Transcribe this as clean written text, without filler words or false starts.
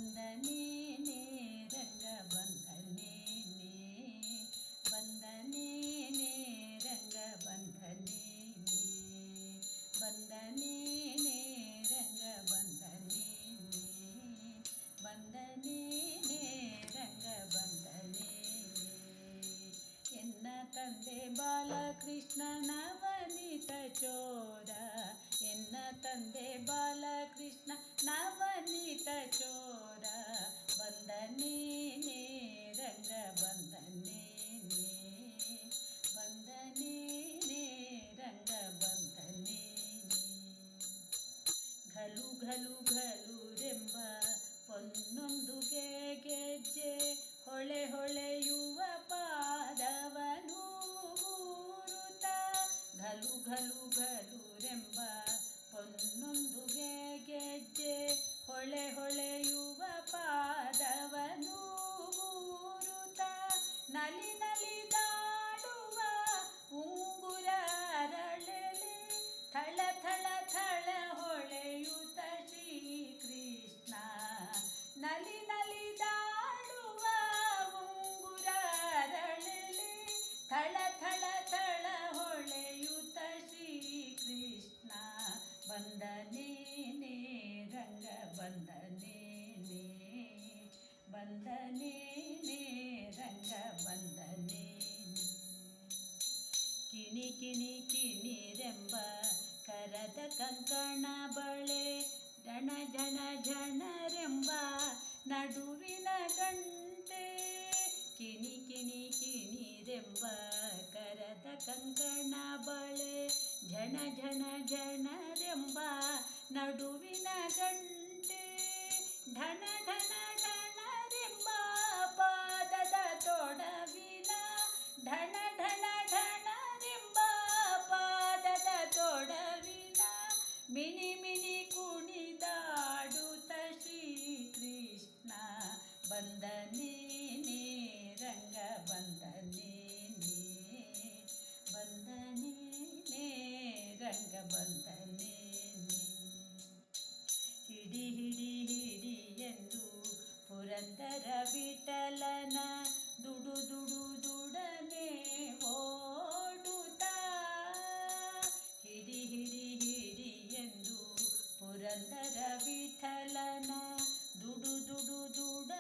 ಬಂದನೇನೆ ರಂಗ ಬಂದನೇನೆ ಬಂದನೇನೆ ರಂಗ ಬಂದನೇನೆ ಬಂದನೇನೆ ರಂಗ ಬಂದನೇನೆ ಬಂದನೇನೆ ರಂಗ ಬಂದನೇನೆ ಎನ್ನ ತಂದೆ ಬಾಲಕೃಷ್ಣ ನವನೀತ ಚೋರ ಎನ್ನ ತಂದೆ ಬಾಲಕೃಷ್ಣ ನವನೀತ ಚೋರ ಬಂದನೇನೆ ರಂಗ ಬಂದನೇನೆ ಬಂದನೇನೆ ರಂಗ ಬಂದನೇನೆ ಘಲು ಘಲು ಘಲುರೆಂಬ ಪೊನ್ನೊಂದುಗೆ ಗೆಜ್ಜೆ ಹೊಳೆ ಹೊಳೆಯುವ ಪಾದವನು ಊರುತ ಘಲು ಘಲು ಘಲುರೆಂಬ ಪೊನ್ನೊಂದುಗೆ ಗೆಜ್ಜೆ ಹೊಳೆ ಹೊಳೆಯುವ ಪಾದವನು ಊರುತ ನಲಿ ನಲಿದಾಡುವ ಉಂಗುರ ಅರಳೆಲೆ ಥಳ ಥಳ ಥಳ ಹೊಳೆಯುತ್ತ ಶ್ರೀಕೃಷ್ಣ ನಲಿ ನಲಿದಾಡುವ ಉಂಗುರ ಅರಳೆಲೆ ಥಳ ಥಳ ಥಳ ಹೊಳೆಯುತ್ತ ಶ್ರೀಕೃಷ್ಣ ಬಂದನೇನೆ ರಂಗ ಬಂದನೇನೆ ಬಂದನೇನೆ ರಂಗ ಬಂದನೇನೆ ಕಿಣಿ ಕಿಣಿ ಕಿಣಿರೆಂಬ ಕರದ ಕಂಕಣ ಬಳೆ ಜಣ ಜಣ ಜನರೆಂಬ ನಡುವಿನ ಗಂಟೆ ಕಿಣಿ ಕಿಣಿ ಕಿಣಿರೆಂಬ ಕರದ ಕಂಕಣ ಬಳೆ ಜಣ ಜಣ ಜನರೆಂಬ ನಡುವಿನ ಗಂಟೆ ಢಣ ಢಣ ಢಣರೆಂಬ ಪಾದದ ತೊಡವಿನ ಢಣ ಢಣ ಢಣರೆಂಬ ಪಾದದ ತೊಡವಿನ ಮಿಣಿ ಮಿಣಿ ಕುಣಿದಾಡುತ್ತ ಶ್ರೀಕೃಷ್ಣ ಬಂದನೇನೆ ರಂಗ ಬಂದನೇನೆ ಬಂದನೇನೆ ರಂಗ ಬಂದನೇನೆ ಹಿಡಿ ಹಿಡಿ ಹಿಡಿ ಎಂದು ಪುರಂದರ ವಿಠಲನ ದುಡು ದುಡು ದುಡನೆ ಓಡುತ್ತಾ ಹಿಡಿ ಹಿಡಿ ಹಿಡಿ ಎಂದು ಪುರಂದರ ವಿಠಲನ ದುಡು ದುಡು ದುಡ